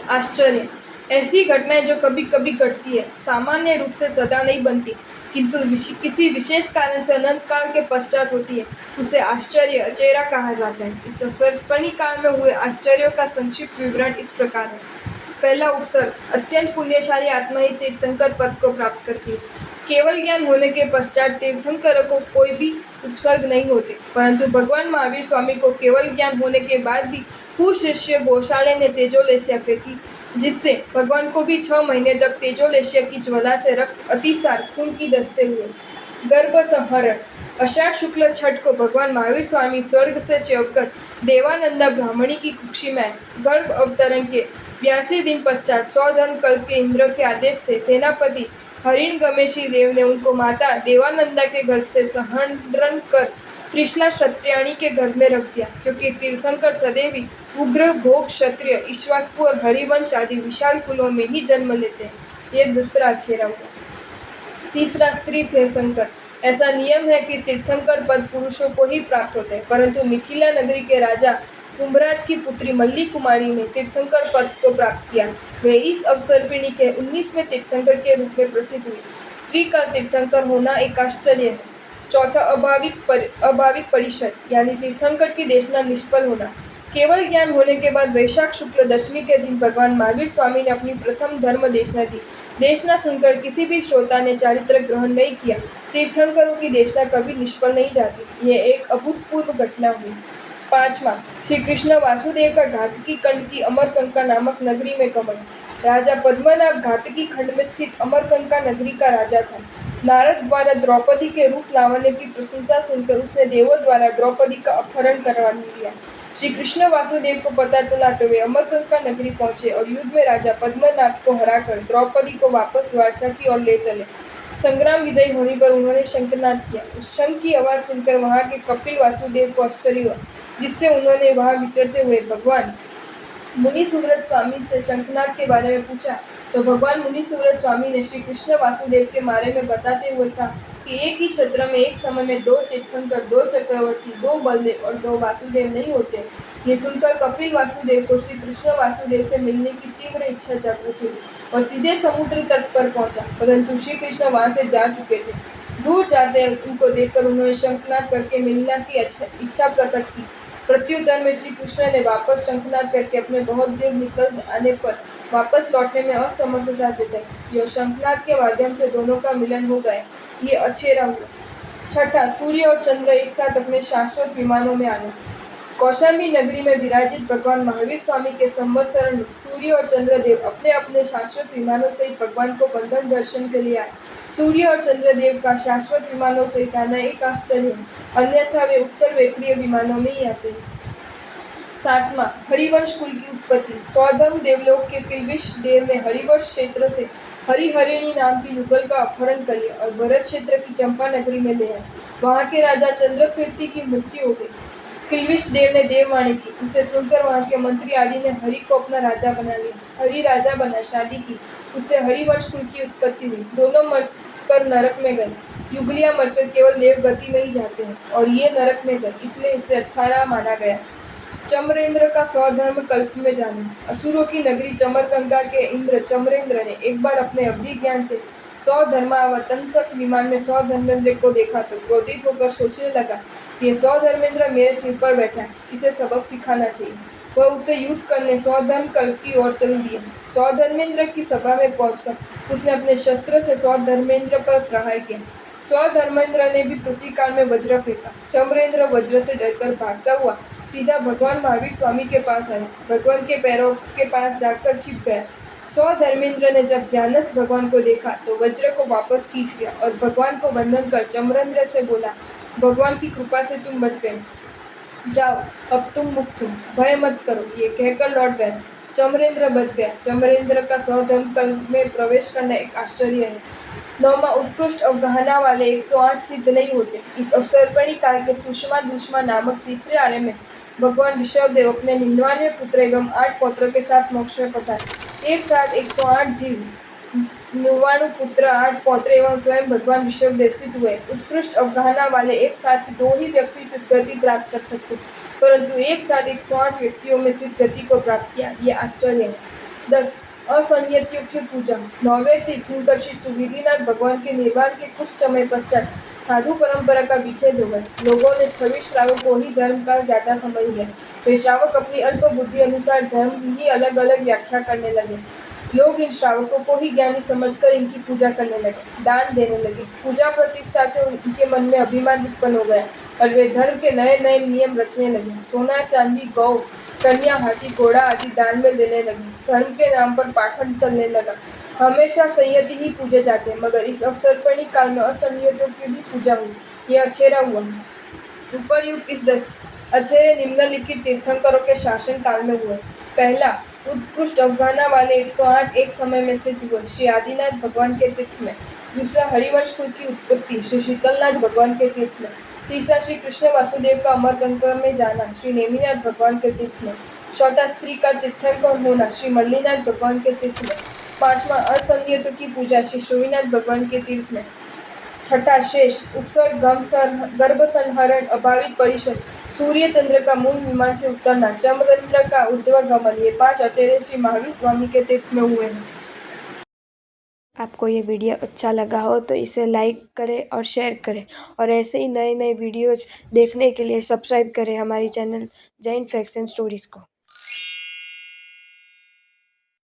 आश्चर्य ऐसी घटनाएं जो कभी कभी घटती है, सामान्य रूप से सदा नहीं बनती, किंतु किसी विशेष कारण से अनंत काल के पश्चात होती है, उसे आश्चर्य अचेरा कहा जाता है। इस सर्पणी काल में हुए आश्चर्यों का संक्षिप्त विवरण इस प्रकार है। पहला उपसर्ग, अत्यंत पुण्यशाली आत्मा ही तीर्थंकर पद को प्राप्त करती है। केवल ज्ञान होने के पश्चात तीर्थंकरों को कोई भी उपसर्ग नहीं होते, परंतु भगवान महावीर स्वामी को केवल ज्ञान होने के बाद भी कुशिष्य गोशाले ने तेजोलेस्या फेंकी, जिससे भगवान को भी 6 महीने तक तेजोलेस्या की ज्वाला से रक्त अतिसार खून की दस्ते हुए। गर्भ संहरण, आषाढ़ शुक्ल छठ को भगवान महावीर स्वामी स्वर्ग से चौंककर देवानंदा ब्राह्मणी की कुक्षी में आए। गर्भ अवतरण के 82 दिन पश्चात सौधर्म कल्प के इंद्र के आदेश से सेनापति हरिण गमेशी देव ने उनको माता देवानंदा के गर्भ से संहरण कर त्रिशला क्षत्रियाणी के गर्भ में रख दिया, क्योंकि तीर्थंकर सदैव ही उग्र भोग क्षत्रिय, इक्ष्वाकु और हरिवंश आदि विशाल कुलों में ही जन्म लेते हैं। ये दूसरा अक्षेरा हुआ। तीसरा, स्त्री तीर्थंकर। ऐसा नियम है कि तीर्थंकर पद पुरुषों को ही प्राप्त होते हैं, परंतु मिथिला नगरी के राजा कुंभराज की पुत्री मल्ली कुमारी ने तीर्थंकर पद को प्राप्त किया। वे इस अवसर्पिणी के 19वें तीर्थंकर के रूप में प्रसिद्ध हुई। स्त्री का तीर्थंकर होना एक आश्चर्य है। चौथा, अभाविक परिषद यानी तीर्थंकर की देशना निष्फल होना। केवल ज्ञान होने के बाद वैशाख शुक्ल दशमी के दिन भगवान महावीर स्वामी ने अपनी प्रथम धर्म देशना दी। देशना सुनकर किसी भी श्रोता ने चारित्र ग्रहण नहीं किया। तीर्थंकरों की देशना कभी निष्फल नहीं जाती। यह एक अभूतपूर्व घटना हुई। पांचवा, श्री कृष्ण वासुदेव का घातकी खंड की अमरकंका नामक नगरी में गमन। राजा पद्मनाभ घातकी खंड में स्थित अमरकंका नगरी का राजा था। नारद द्वारा द्रौपदी के रूप लावण्य की प्रशंसा सुनकर उसने देवों द्वारा द्रौपदी का अपहरण करवा लिया। श्री कृष्ण वासुदेव को पता चला तो वे अमरकंका नगरी पहुंचे और युद्ध में राजा पद्मनाभ को हराकर द्रौपदी को वापस द्वारका की ओर ले चले। संग्राम विजयी होने पर उन्होंने शंखनाद किया। उस शंख की आवाज सुनकर वहां के कपिल वासुदेव को आश्चर्य हुआ, जिससे उन्होंने वहां विचरते हुए भगवान मुनि सुव्रत स्वामी से शंखनाद के बारे में पूछा, तो भगवान मुनि सुव्रत स्वामी ने श्री कृष्ण वासुदेव के बारे में बताते हुए कहा कि एक ही क्षेत्र में एक समय में 2 तीर्थंकर, 2 चक्रवर्ती, 2 बलदेव और 2 वासुदेव नहीं होते। ये सुनकर कपिल वासुदेव को श्री कृष्ण वासुदेव से मिलने की तीव्र इच्छा जागृत हुई और सीधे समुद्र तट पर पहुंचा, परंतु श्री कृष्ण वहां से जा चुके थे। दूर जाते उनको देखकर उन्होंने शंखनाद करके मिलने की इच्छा प्रकट की। प्रत्युत्तर में श्री कृष्ण ने वापस शंखनाद करके अपने बहुत देर निकल आने पर वापस लौटने में असमर्थता जताई। यह शंखनाद के माध्यम से दोनों का मिलन हो गया। ये अचेरा हुआ। छठा, सूर्य और चंद्र एक साथ अपने शाश्वत विमानों में आना। कौशाम्बी नगरी में विराजित भगवान महावीर स्वामी के संवत्सरण में सूर्य और चंद्रदेव अपने अपने शाश्वत विमानों से भगवान को बंधन दर्शन के लिए आए। सूर्य और चंद्रदेव का शाश्वत विमानों से आना एक आश्चर्य है, अन्यथा वे उत्तर वेक्रीय विमानों में ही आते हैं। सातवां, हरिवंश कुल की उत्पत्ति। स्वधर्म देवलोक के किल्बिष देव ने हरिवंश क्षेत्र से हरिहरिणी नाम की युगल का अपहरण कर लिया और भरत क्षेत्र की चंपा नगरी में ले आए। वहां के राजा चंद्रकीर्ति की मृत्यु हो गई। किल्बिष देव ने देववाणी की। उसे सुनकर वहां के मंत्री आदि ने हरि को अपना राजा बना लिया। हरि राजा बना, शादी की, उससे हरिवंश कुल की उत्पत्ति हुई। दोनों मरकर नरक में गए। युगलिया मरकर केवल देवगति में ही जाते हैं और ये नरक में गए, इसलिए इसे अच्छा माना गया। चमरेंद्र का स्वधर्म कल्प में जाना। असुरों की नगरी चमरकंका के इंद्र चमरेंद्र ने एक बार अपने अवधि ज्ञान से स्वधर्मावतंसक विमान में स्वधर्मेंद्र को देखा तो क्रोधित होकर सोचने लगा, ये स्वधर्मेंद्र मेरे सिर पर बैठा है, इसे सबक सिखाना चाहिए। वह उसे युद्ध करने स्वधर्म कल्प की ओर चल दिया। स्वधर्मेंद्र की सभा में पहुंचकर उसने अपने शस्त्र से स्वधर्मेंद्र पर प्रहार किया। स्वधर्मेंद्र ने भी प्रतिकाल में वज्र फेंका। चमरेंद्र वज्र से डरकर भागता हुआ सीधा भगवान महावीर स्वामी के पास आया। भगवान के पैरों के पास जाकर छिप गया। स्वधर्मेंद्र ने जब ध्यानस्थ भगवान को देखा तो वज्र को वापस खींच लिया और भगवान को बंधन कर चमरेंद्र से बोला, भगवान की कृपा से तुम बच गए, जाओ अब तुम मुक्त हो, भय मत करो। ये कहकर लौट गया। चमरेंद्र बच गया। चमरेंद्र का स्वधर्म कल्प में प्रवेश करना एक आश्चर्य है। नौवां, उत्कृष्ट अवगाहना वाले 108 सिद्ध नहीं होते। इस अवसर्पणी काल के सुषमा दुष्मा नामक तीसरे आर्य में भगवान ऋषभदेव अपने 99 पुत्र एवं 8 पौत्रों के साथ मोक्ष में पधारे। एक साथ 108 जीव, 99 पुत्र, 8 पौत्र एवं स्वयं भगवान ऋषभदेव सिद्ध हुए। उत्कृष्ट अवगाहना वाले एक साथ 2 ही व्यक्ति सिद्धगति प्राप्त कर सकते, परंतु एक साथ 108 व्यक्तियों में सिद्धगति को प्राप्त किया, ये आश्चर्य है। 10. असंयतियों की पूजा। 9वें तीर्थंकर श्री सुविधिनाथ भगवान के निर्वाण के कुछ समय पश्चात साधु परंपरा का विच्छेद हो गया। लोगों ने सभी श्रावक को ही धर्म का ज्ञाता समझ लिया। वे श्रावक अपनी अल्प बुद्धि अनुसार धर्म की अलग अलग व्याख्या करने लगे। लोग इन श्रावकों को ही ज्ञानी समझकर इनकी पूजा करने लगे, दान देने लगे। पूजा प्रतिष्ठा से उनके मन में अभिमान उत्पन्न हो गया और वे धर्म के नए नए नियम रचने लगे। सोना, चांदी, गौ, कन्या, हाथी, घोड़ा आदि दान में देने लगे। धर्म के नाम पर पाखंड चलने लगा। हमेशा संयति ही पूजे जाते, मगर इस अवसर्पणी काल में असंयतों की भी पूजा हुई। यह अछेरा हुआ। उपर्युक्त इस 10 अछेरे निम्नलिखित तीर्थंकरों के शासन काल में हुए। पहला, उत्कृष्ट अवगाहना वाले 108 एक समय में सिद्ध हुए, श्री आदिनाथ भगवान के तीर्थ में। दूसरा, हरिवंश कुल की उत्पत्ति, श्री शीतलनाथ भगवान के तीर्थ में। तीसरा, श्री कृष्ण वासुदेव का अमरकंकर में जाना, श्री नेमिनाथ भगवान के तीर्थ में। चौथा, स्त्री का तीर्थंकर होना, श्री मल्लीनाथ भगवान के तीर्थ में। पांचवा, असंयतों की पूजा, श्री शोभीनाथ भगवान के तीर्थ में। छठा, शेष उपसर्ग, गर्भ संहरण, अभावित परिषद, सूर्य चंद्र का मूल विमान से उतरना, चंद्र का ऊर्ध्वगमन, ये 5 अचेरे श्री महावीर स्वामी के तीर्थ में हुए हैं। आपको ये वीडियो अच्छा लगा हो तो इसे लाइक करें और शेयर करें, और ऐसे ही नए नए वीडियोज़ देखने के लिए सब्सक्राइब करें हमारी channel Jain facts and stories को।